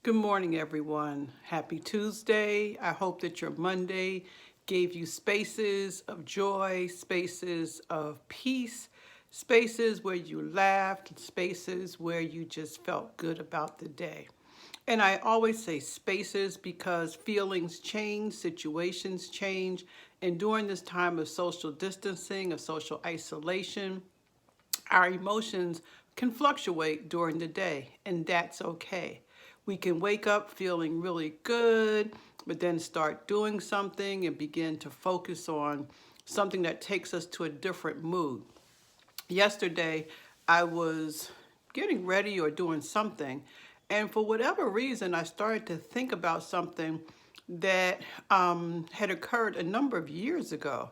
Good morning, everyone. Happy Tuesday. I hope that your Monday gave you spaces of joy, spaces of peace, spaces where you laughed, spaces where you just felt good about the day. And I always say spaces because feelings change, situations change, and during this time of social distancing, of social isolation, our emotions can fluctuate during the day, and that's okay. We can wake up feeling really good, but then start doing something and begin to focus on something that takes us to a different mood. Yesterday, I was getting ready or doing something, and for whatever reason, I started to think about something that had occurred a number of years ago.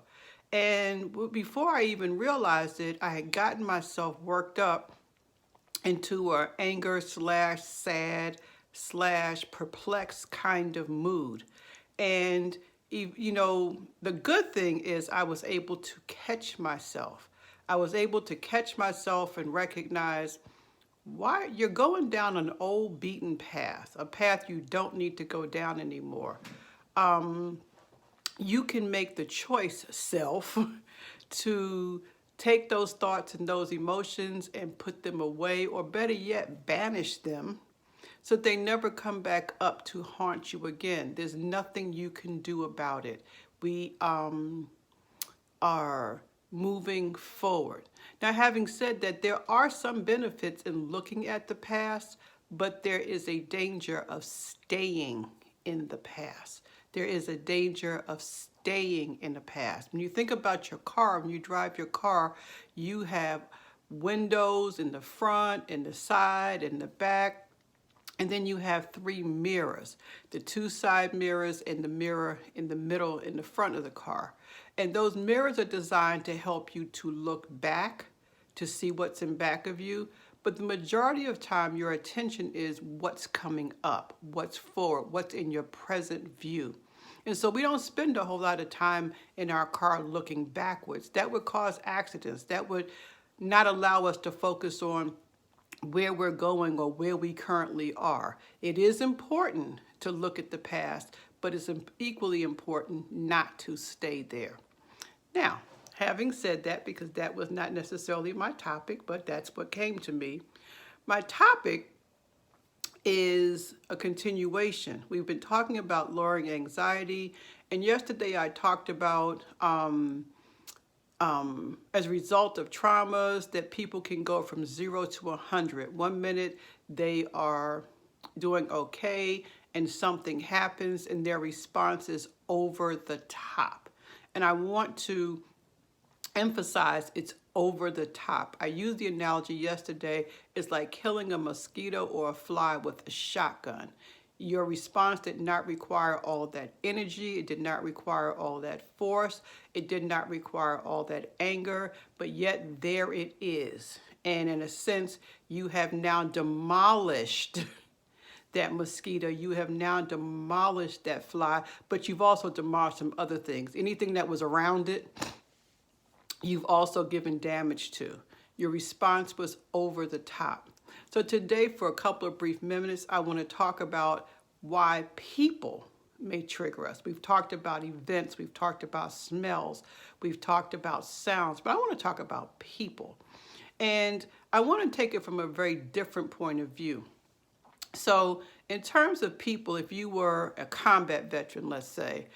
And before I even realized it, I had gotten myself worked up into a anger slash sad slash perplexed kind of mood. And the good thing is I was able to catch myself. I was able to catch myself and recognize why you're going down an old beaten path, a path you don't need to go down anymore. You can make the choice, self, to take those thoughts and those emotions and put them away, or better yet, banish them so they never come back up to haunt you again. There's nothing you can do about it. We are moving forward. Now, having said that, there are some benefits in looking at the past, but there is a danger of staying in the past. There is a danger of staying in the past. When you think about your car, when you drive your car, you have windows in the front, in the side, in the back, and then you have three mirrors, the two side mirrors and the mirror in the middle in the front of the car. And those mirrors are designed to help you to look back, to see what's in back of you. But the majority of time, your attention is what's coming up, what's forward, what's in your present view. And so we don't spend a whole lot of time in our car looking backwards. That would cause accidents. That would not allow us to focus on where we're going or where we currently are. It is important to look at the past, but it's equally important not to stay there. Now, having said that, because that was not necessarily my topic, but that's what came to me, my topic is a continuation. We've been talking about lowering anxiety, and yesterday I talked about as a result of traumas that people can go from 0 to 100. 1 minute they are doing okay and something happens and their response is over the top. And I want to emphasize it's over the top. I used the analogy yesterday. It's like killing a mosquito or a fly with a shotgun. Your response did not require all that energy. It did not require all that force. It did not require all that anger, but yet there it is. And in a sense, you have now demolished that mosquito. You have now demolished that fly, but you've also demolished some other things. Anything that was around it, you've also given damage to. Your response was over the top. So today, for a couple of brief minutes, I want to talk about why people may trigger us. We've talked about events, we've talked about smells, we've talked about sounds, but I want to talk about people. And I want to take it from a very different point of view. So in terms of people, if you were a combat veteran, let's say,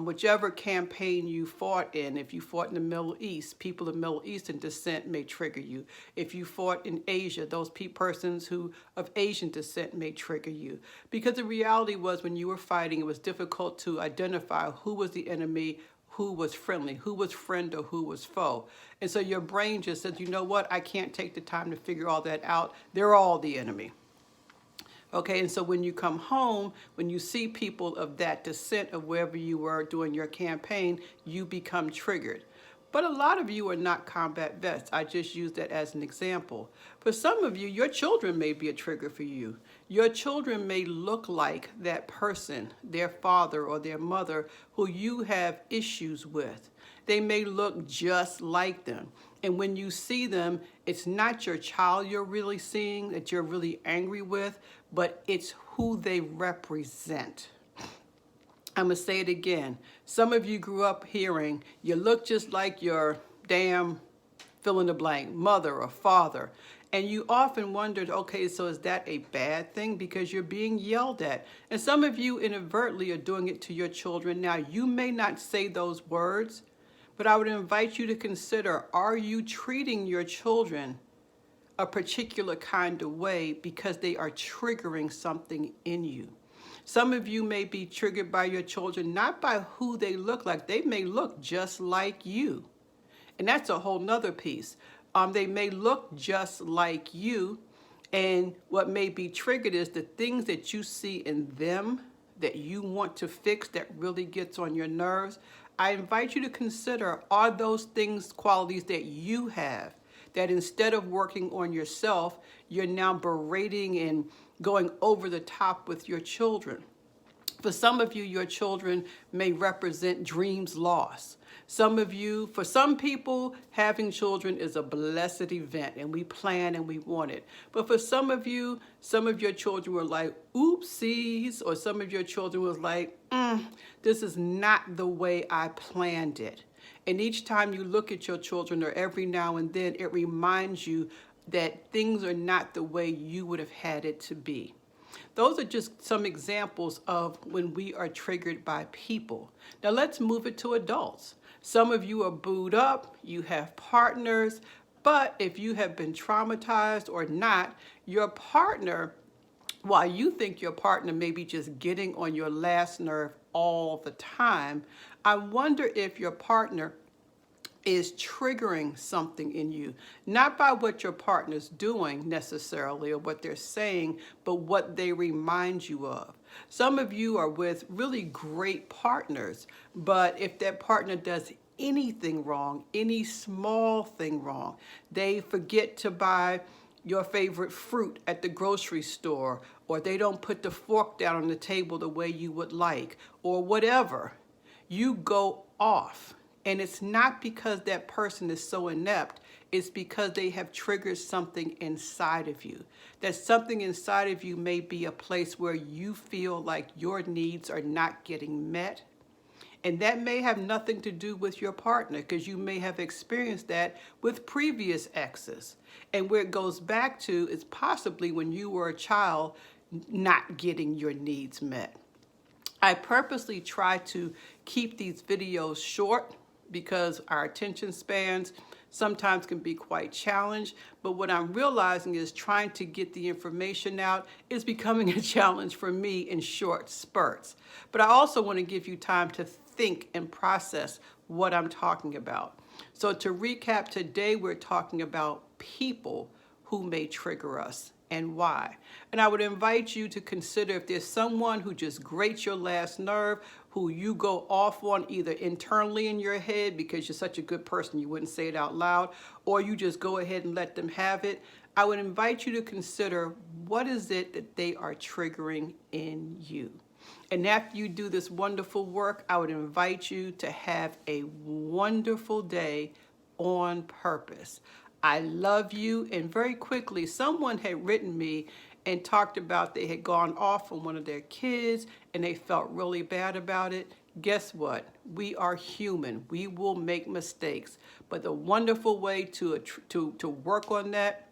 whichever campaign you fought in, if you fought in the Middle East, people of Middle Eastern descent may trigger you. If you fought in Asia, those persons who of Asian descent may trigger you. Because the reality was when you were fighting, it was difficult to identify who was the enemy, who was friendly, who was friend or who was foe. And so your brain just says, you know what, I can't take the time to figure all that out. They're all the enemy. Okay, and so when you come home, when you see people of that descent of wherever you were doing your campaign, you become triggered. But a lot of you are not combat vets. I just use that as an example. For some of you, your children may be a trigger for you. Your children may look like that person, their father or their mother, who you have issues with. They may look just like them. And when you see them, it's not your child you're really seeing, that you're really angry with, but it's who they represent. I'm going to say it again. Some of you grew up hearing, you look just like your damn fill in the blank, mother or father. And you often wondered, okay, so is that a bad thing? Because you're being yelled at. And some of you inadvertently are doing it to your children. Now, you may not say those words, but I would invite you to consider, are you treating your children a particular kind of way because they are triggering something in you? Some of you may be triggered by your children, not by who they look like. They may look just like you. And that's a whole nother piece. They may look just like you, and what may be triggered is the things that you see in them that you want to fix that really gets on your nerves. I invite you to consider, are those things qualities that you have that instead of working on yourself, you're now berating and going over the top with your children? For some of you, your children may represent dreams lost. For some people, having children is a blessed event and we plan and we want it. But for some of you, some of your children were like, oopsies, or some of your children was like, this is not the way I planned it. And each time you look at your children, or every now and then, it reminds you that things are not the way you would have had it to be. Those are just some examples of when we are triggered by people. Now let's move it to adults. Some of you are booed up, you have partners, but if you have been traumatized or not, your partner, while you think your partner may be just getting on your last nerve all the time, I wonder if your partner is triggering something in you, not by what your partner's doing necessarily or what they're saying, but what they remind you of. Some of you are with really great partners, but if that partner does anything wrong, any small thing wrong, they forget to buy your favorite fruit at the grocery store, or they don't put the fork down on the table the way you would like, or whatever, you go off. And it's not because that person is so inept, it's because they have triggered something inside of you. That something inside of you may be a place where you feel like your needs are not getting met. And that may have nothing to do with your partner, because you may have experienced that with previous exes. And where it goes back to is possibly when you were a child not getting your needs met. I purposely try to keep these videos short because our attention spans sometimes can be quite challenged. But what I'm realizing is trying to get the information out is becoming a challenge for me in short spurts. But I also want to give you time to think and process what I'm talking about. So to recap, today we're talking about people who may trigger us and why. And I would invite you to consider if there's someone who just grates your last nerve, who you go off on either internally in your head because you're such a good person you wouldn't say it out loud, or you just go ahead and let them have it. I would invite you to consider, what is it that they are triggering in you? And after you do this wonderful work, I would invite you to have a wonderful day on purpose. I love you. And very quickly, someone had written me and talked about they had gone off on one of their kids and they felt really bad about it. Guess what? We are human. We will make mistakes. But the wonderful way to work on that,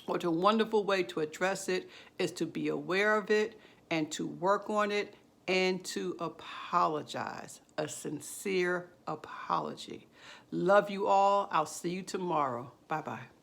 or the wonderful way to address it, is to be aware of it and to work on it and to apologize. A sincere apology. Love you all. I'll see you tomorrow. Bye-bye.